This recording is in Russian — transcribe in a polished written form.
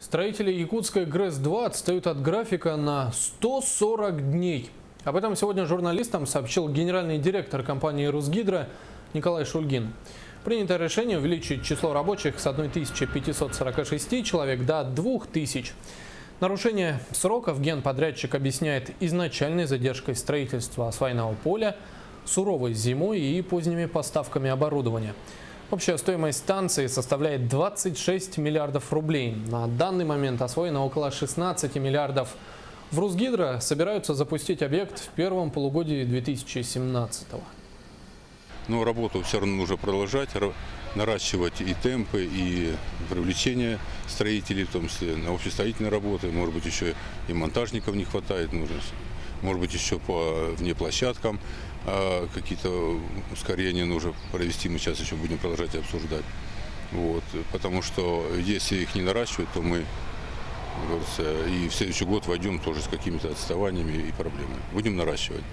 Строители якутской ГРЭС-2 отстают от графика на 140 дней. Об этом сегодня журналистам сообщил генеральный директор компании «Русгидро» Николай Шульгин. Принято решение увеличить число рабочих с 1546 человек до 2000. Нарушение сроков генподрядчик объясняет изначальной задержкой строительства освоенного поля, суровой зимой и поздними поставками оборудования. Общая стоимость станции составляет 26 миллиардов рублей. На данный момент освоено около 16 миллиардов. В Русгидро собираются запустить объект в первом полугодии 2017-го. Но работу все равно нужно продолжать, наращивать и темпы, и привлечение строителей, в том числе на общестроительные работы. Может быть, еще и монтажников не хватает, нужно, может быть, еще по внеплощадкам какие-то ускорения нужно провести. Мы сейчас еще будем продолжать обсуждать. Вот. Потому что если их не наращивать, то мы, и в следующий год войдем тоже с какими-то отставаниями и проблемами. Будем наращивать.